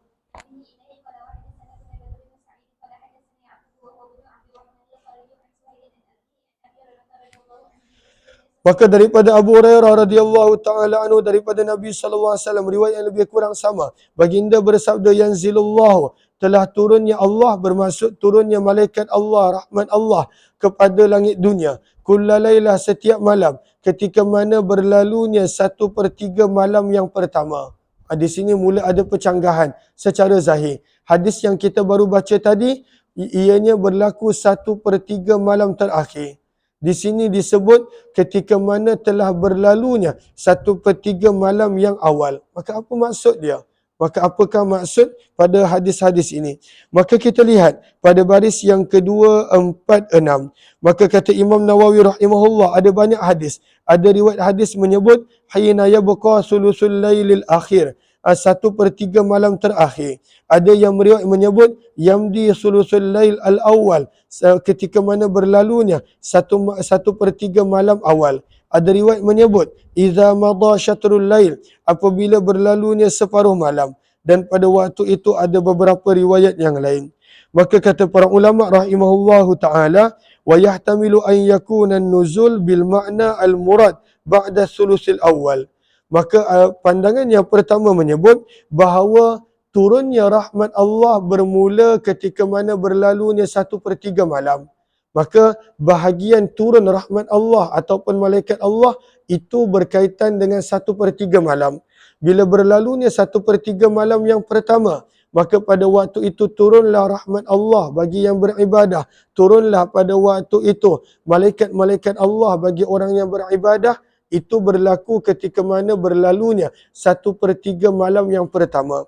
Maka daripada Abu Hurairah radhiyallahu taala anhu, daripada Nabi sallallahu alaihi wasallam, riwayat yang lebih kurang sama, baginda bersabda, yanzilullahu, telah turunnya Allah, bermaksud turunnya malaikat Allah, rahmat Allah kepada langit dunia, kullalailah, setiap malam, ketika mana berlalunya 1/3 malam yang pertama. Di sini mula ada percanggahan secara zahir. Hadis yang kita baru baca tadi, ianya berlaku 1/3 malam terakhir. Di sini disebut ketika mana telah berlalunya 1/3 malam yang awal. Maka apa maksud dia? Maka apakah maksud pada hadis-hadis ini? Maka kita lihat pada baris yang kedua, 4, 6. Maka kata Imam Nawawi rahimahullah, ada banyak hadis. Ada riwayat hadis menyebut hina yabqa sulusul lailil akhir, 1/3 malam terakhir. Ada yang meriwayat menyebut yamdi sulusul lail al-awwal, ketika mana berlalunya 1/3 malam awal. Ada riwayat menyebut iza madha syatrul lail, apabila berlalunya separuh malam. Dan pada waktu itu ada beberapa riwayat yang lain. Maka kata para ulama rahimahullahu ta'ala, wa yahtamilu an yakuna nuzul bil makna al-murad ba'da sulusil awal. Maka pandangan yang pertama menyebut bahawa turunnya rahmat Allah bermula ketika mana berlalunya 1/3 malam. Maka bahagian turun rahmat Allah ataupun malaikat Allah itu berkaitan dengan 1/3 malam. Bila berlalunya 1/3 malam yang pertama, maka pada waktu itu turunlah rahmat Allah bagi yang beribadah. Turunlah pada waktu itu malaikat-malaikat Allah bagi orang yang beribadah. Itu berlaku ketika mana berlalunya 1/3 malam yang pertama.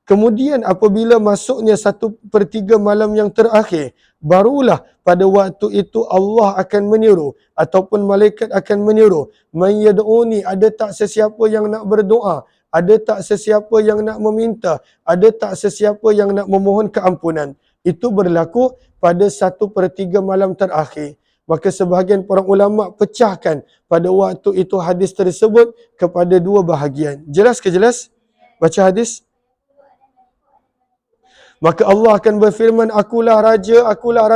Kemudian apabila masuknya 1/3 malam yang terakhir, barulah pada waktu itu Allah akan menyeru ataupun malaikat akan menyeru, man yad'uni, ada tak sesiapa yang nak berdoa, ada tak sesiapa yang nak meminta, ada tak sesiapa yang nak memohon keampunan. Itu berlaku pada 1/3 malam terakhir. Maka sebahagian para ulama pecahkan pada waktu itu hadis tersebut kepada dua bahagian. Jelas ke jelas? Baca hadis. Maka Allah akan berfirman, akulah raja, akulah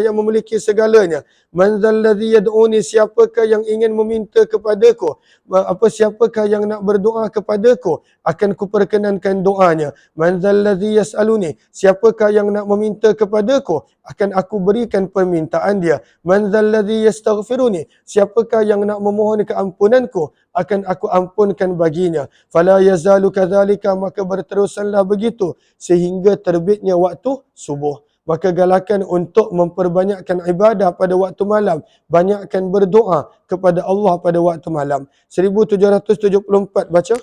yang memiliki segalanya. Man zalladhi yad'uni, siapakah yang ingin meminta kepadaku? Siapakah yang nak berdoa kepadaku? Akan kuperkenankan doanya. Man zalladhi yas'aluni, siapakah yang nak meminta kepadaku? Akan aku berikan permintaan dia. Man zalladhi yastaghfiruni, siapakah yang nak memohon keampunanku? Akan aku ampunkan baginya. Fala yazalu kadzalika, maka berterusanlah begitu sehingga terbitnya waktu subuh. Maka galakan untuk memperbanyakkan ibadah pada waktu malam. Banyakkan berdoa kepada Allah pada waktu malam. 1774 baca.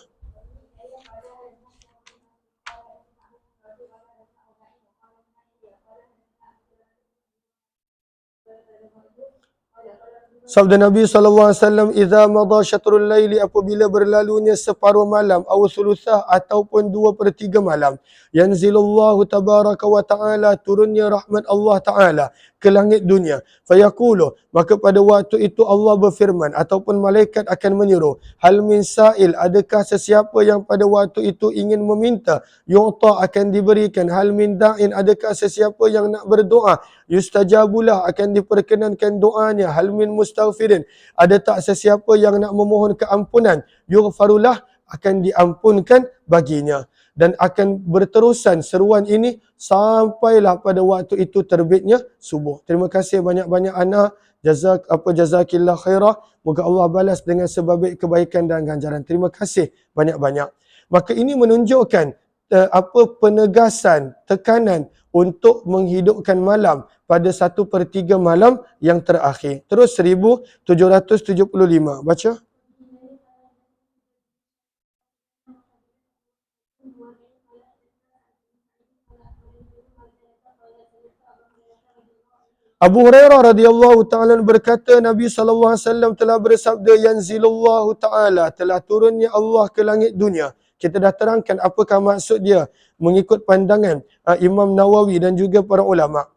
Sabda Nabi SAW, "Idza madha syatrul laili," apabila berlalunya separuh malam, aw thuluthah, ataupun 2/3 malam, yanzilullahu tabaraka wa ta'ala, turunnya rahmat Allah Ta'ala ke langit dunia. Fayaqulu, maka pada waktu itu Allah berfirman ataupun malaikat akan menyuruh, hal min sa'il, adakah sesiapa yang pada waktu itu ingin meminta, yu'ta, akan diberikan. Hal min da'in, adakah sesiapa yang nak berdoa, yustajabulah, akan diperkenankan doanya. Hal min mustaghfirin, ada tak sesiapa yang nak memohon keampunan, yughfarulah, akan diampunkan baginya. Dan akan berterusan seruan ini sampailah pada waktu itu terbitnya subuh. Terima kasih banyak-banyak anak. Jazakillah khairah. Moga Allah balas dengan sebabit kebaikan dan ganjaran. Terima kasih banyak-banyak. Maka ini menunjukkan penegasan, tekanan untuk menghidupkan malam pada 1/3 malam yang terakhir. Terus 1775 baca. Abu Hurairah radhiyallahu ta'ala berkata, Nabi SAW telah bersabda, yanzilullahu ta'ala, telah turunnya Allah ke langit dunia. Kita dah terangkan apakah maksud dia mengikut pandangan Imam Nawawi dan juga para ulama.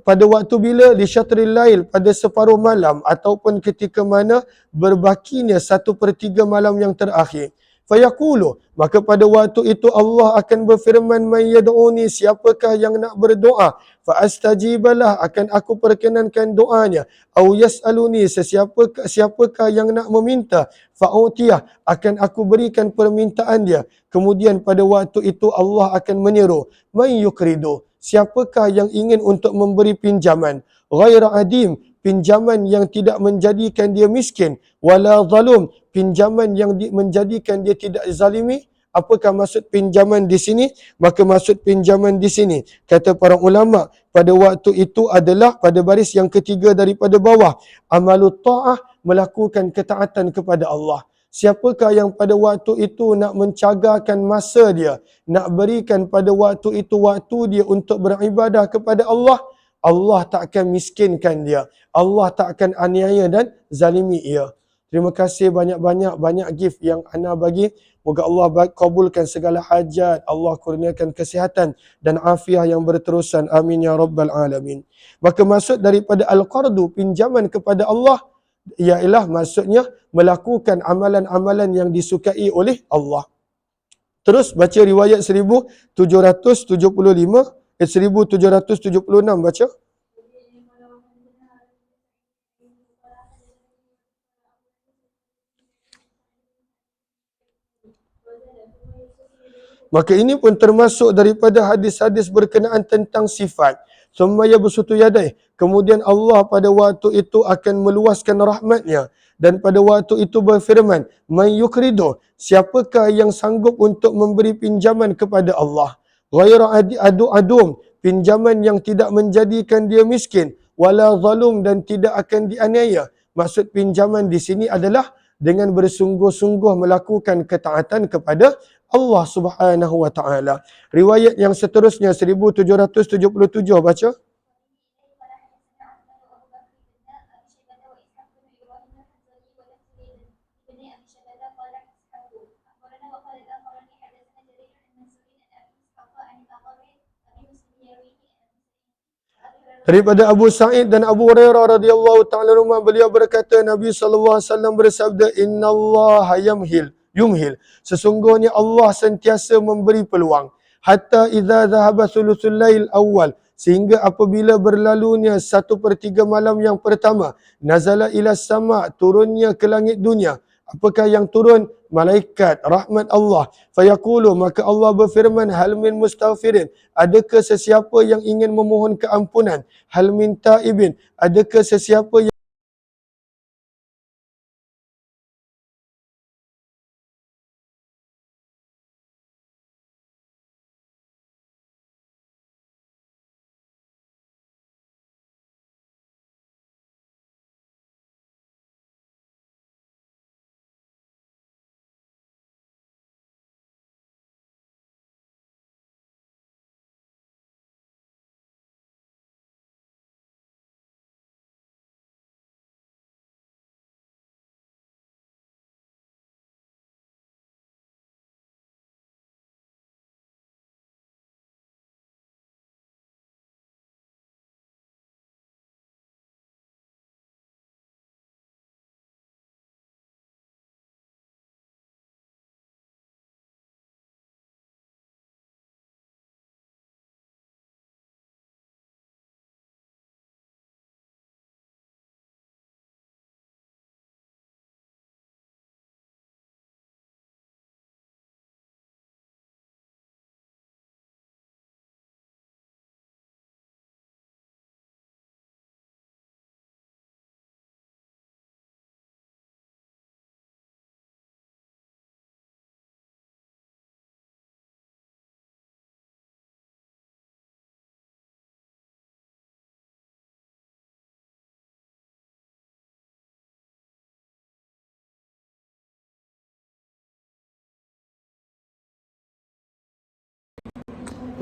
Pada waktu bila di syatril lail, pada separuh malam ataupun ketika mana berbakinya 1/3 malam yang terakhir. Fayaqulu, maka pada waktu itu Allah akan berfirman, man yad'uni, siapakah yang nak berdoa, fa astajibalah, akan aku perkenankan doanya. Au yas'aluni, siapakah yang nak meminta, fa utiyah, akan aku berikan permintaan dia. Kemudian pada waktu itu Allah akan menyeru, man yukridu, siapakah yang ingin untuk memberi pinjaman, ghaira adim, pinjaman yang tidak menjadikan dia miskin, wala zalum, pinjaman yang menjadikan dia tidak zalimi. Apakah maksud pinjaman di sini? Maka maksud pinjaman di sini, kata para ulama, pada waktu itu adalah pada baris yang ketiga daripada bawah, amalut ta'ah, melakukan ketaatan kepada Allah. Siapakah yang pada waktu itu nak mencagarkan masa dia, nak berikan pada waktu itu waktu dia untuk beribadah kepada Allah, Allah tak akan miskinkan dia. Allah tak akan aniaya dan zalimi ia. Terima kasih banyak gift yang ana bagi. Moga Allah kabulkan segala hajat. Allah kurniakan kesihatan dan afiah yang berterusan. Amin ya rabbal alamin. Maka maksud daripada al-qardu, pinjaman kepada Allah, ialah maksudnya melakukan amalan-amalan yang disukai oleh Allah. Terus baca riwayat 1776 baca. Maka ini pun termasuk daripada hadis-hadis berkenaan tentang sifat. Summa yabsutu yadayh, kemudian Allah pada waktu itu akan meluaskan rahmatnya, dan pada waktu itu berfirman, man yukridu, siapakah yang sanggup untuk memberi pinjaman kepada Allah, ghaira adum, pinjaman yang tidak menjadikan dia miskin, wala zalum, dan tidak akan dianiaya. Maksud pinjaman di sini adalah dengan bersungguh-sungguh melakukan ketaatan kepada Allah Subhanahu wa taala. Riwayat yang seterusnya 1777 baca. Daripada Abu Sa'id dan Abu Hurairah radhiyallahu ta'ala anhuma, beliau berkata, Nabi SAW bersabda, innallaha yumhil, sesungguhnya Allah sentiasa memberi peluang, hatta idza dhahaba thuluthul lail awal, sehingga apabila berlalunya 1/3 malam yang pertama, nazala ila sama, turunnya ke langit dunia. Apakah yang turun? Malaikat rahmat Allah. Fayaqulu, maka Allah berfirman, hal min mustaghfirin, adakah sesiapa yang ingin memohon keampunan? Hal min taibin, adakah sesiapa yang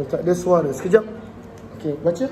tak ada suara? Sekejap. Okey, baca.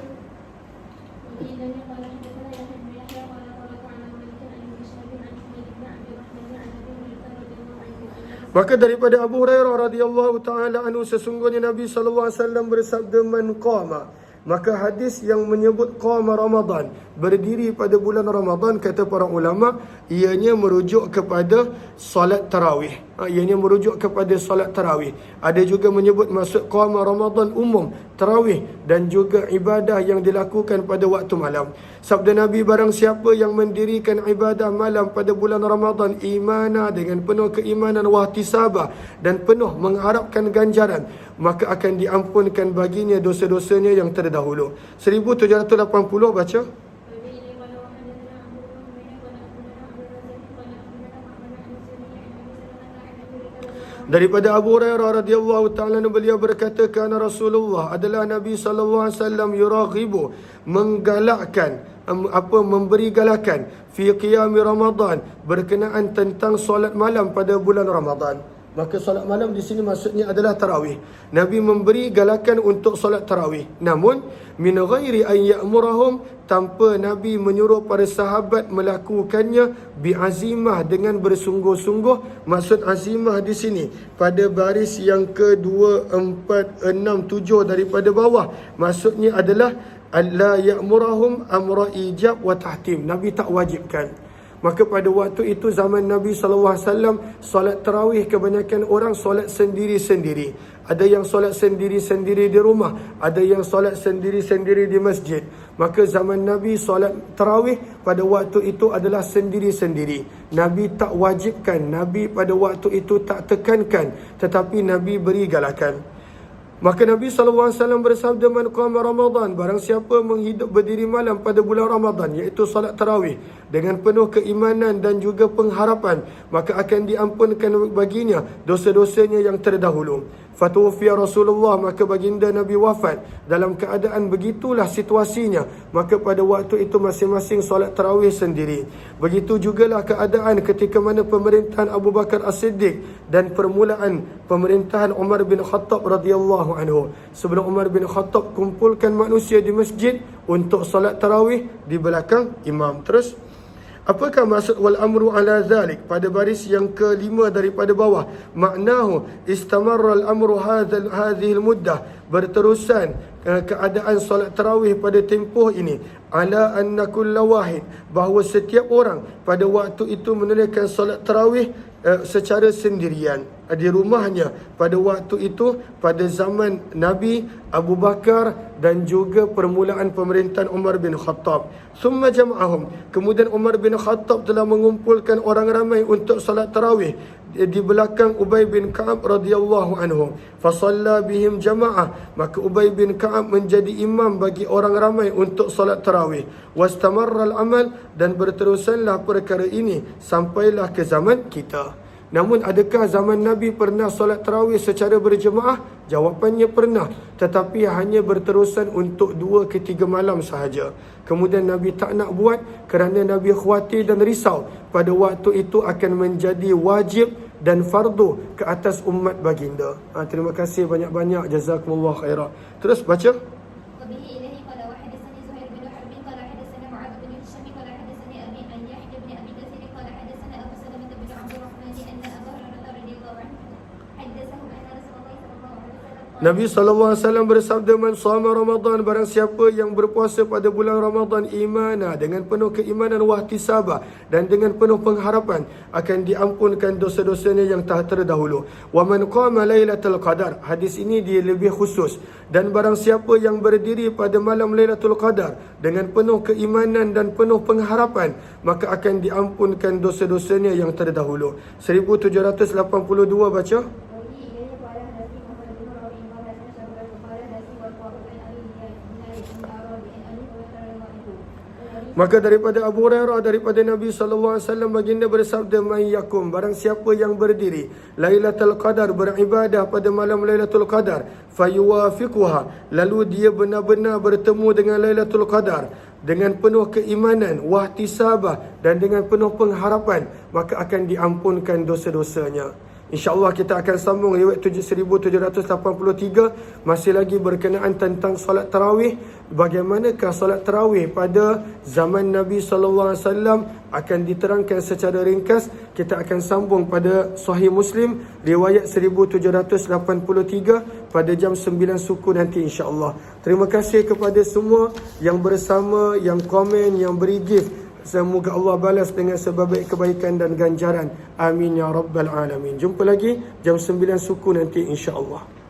Maka daripada Abu Hurairah radhiyallahu taala anhu, sesungguhnya Nabi sallallahu alaihi wasallam bersabda, man qama, maka hadis yang menyebut qama Ramadan, berdiri pada bulan Ramadan, kata para ulama, ianya merujuk kepada solat tarawih. Ianya merujuk kepada solat tarawih. Ada juga menyebut maksud qama Ramadan umum, tarawih, dan juga ibadah yang dilakukan pada waktu malam. Sabda Nabi, barang siapa yang mendirikan ibadah malam pada bulan Ramadan imana, dengan penuh keimanan, wahtisabah, dan penuh mengharapkan ganjaran, maka akan diampunkan baginya dosa-dosanya yang terdahulu. 1780 baca. Daripada Abu Hurairah radhiyallahu ta'ala, beliau berkata, kana Rasulullah, adalah Nabi sallallahu alaihi wasallam, yuraghibu, menggalakkan, memberi galakan, fi qiyam Ramadan, berkenaan tentang solat malam pada bulan Ramadan. Maka solat malam di sini maksudnya adalah tarawih. Nabi memberi galakan untuk solat tarawih. Namun min ghairi an ya'murahum, tanpa Nabi menyuruh para sahabat melakukannya, bi'azimah, dengan bersungguh-sungguh. Maksud azimah di sini pada baris yang ke-2, 4, 6, 7 daripada bawah, maksudnya adalah alla ya'murahum amra ijab wa tahtim. Nabi tak wajibkan. Maka pada waktu itu, zaman Nabi SAW, solat tarawih kebanyakan orang solat sendiri-sendiri. Ada yang solat sendiri-sendiri di rumah, ada yang solat sendiri-sendiri di masjid. Maka zaman Nabi solat tarawih pada waktu itu adalah sendiri-sendiri. Nabi tak wajibkan, Nabi pada waktu itu tak tekankan, tetapi Nabi beri galakan. Maka Nabi SAW bersabda, man qama Ramadan, barang siapa berdiri malam pada bulan Ramadan, iaitu salat tarawih, dengan penuh keimanan dan juga pengharapan, maka akan diampunkan baginya dosa-dosanya yang terdahulu. Fatuwfiya Rasulullah, maka baginda Nabi wafat dalam keadaan begitulah situasinya. Maka pada waktu itu masing-masing solat tarawih sendiri. Begitu jugalah keadaan ketika mana pemerintahan Abu Bakar As-Siddiq dan permulaan pemerintahan Umar bin Khattab radhiyallahu anhu. Sebelum Umar bin Khattab kumpulkan manusia di masjid untuk solat tarawih di belakang imam. Terus, apakah maksud wal amru ala zalik pada baris yang ke-5 daripada bawah? Maknahu istamarra al amru hadhihi al muddah, berterusan keadaan solat tarawih pada tempoh ini, ala anna kulla wahid, bahawa setiap orang pada waktu itu menunaikan solat tarawih secara sendirian. di rumahnya pada waktu itu, pada zaman Nabi, Abu Bakar dan juga permulaan pemerintahan Umar bin Khattab. Thumma jama'ahum, kemudian Umar bin Khattab telah mengumpulkan orang ramai untuk salat tarawih di belakang Ubay bin Ka'ab radhiyallahu anhu. Fasalla bihim jama'ah, maka Ubay bin Ka'ab menjadi imam bagi orang ramai untuk salat tarawih. Wastamarra al-amal, dan berterusanlah perkara ini sampailah ke zaman kita. Namun adakah zaman Nabi pernah solat tarawih secara berjemaah? Jawapannya pernah, tetapi hanya berterusan untuk 2 ke 3 malam sahaja. Kemudian Nabi tak nak buat kerana Nabi khawatir dan risau pada waktu itu akan menjadi wajib dan fardu ke atas umat baginda. Terima kasih banyak-banyak, jazakumullah khairah. Terus baca. Nabi SAW bersabda, man sama Ramadan, barang siapa yang berpuasa pada bulan Ramadan imana, dengan penuh keimanan, wahtisabah, dan dengan penuh pengharapan, akan diampunkan dosa-dosanya yang telah terdahulu. Wa man qama lailatul qadar, hadis ini dia lebih khusus. Dan barang siapa yang berdiri pada malam Lailatul Qadar dengan penuh keimanan dan penuh pengharapan, maka akan diampunkan dosa-dosanya yang terdahulu. 1782 baca. Maka daripada Abu Hurairah, daripada Nabi SAW, baginda bersabda, man yakum, barang siapa yang berdiri Lailatul Qadar, beribadah pada malam Lailatul Qadar, fayuwafiquha, lalu dia benar-benar bertemu dengan Lailatul Qadar dengan penuh keimanan, wahtisabah, dan dengan penuh pengharapan, maka akan diampunkan dosa-dosanya. InsyaAllah kita akan sambung riwayat 1783. Masih lagi berkenaan tentang solat tarawih. Bagaimanakah solat tarawih pada zaman Nabi SAW akan diterangkan secara ringkas. Kita akan sambung pada Sahih Muslim riwayat 1783 pada jam 9 suku nanti insyaAllah. Terima kasih kepada semua yang bersama, yang komen, yang beri gift. Semoga Allah balas dengan sebaik kebaikan dan ganjaran. Amin ya rabbal alamin. Jumpa lagi jam 9 suku nanti insya-Allah.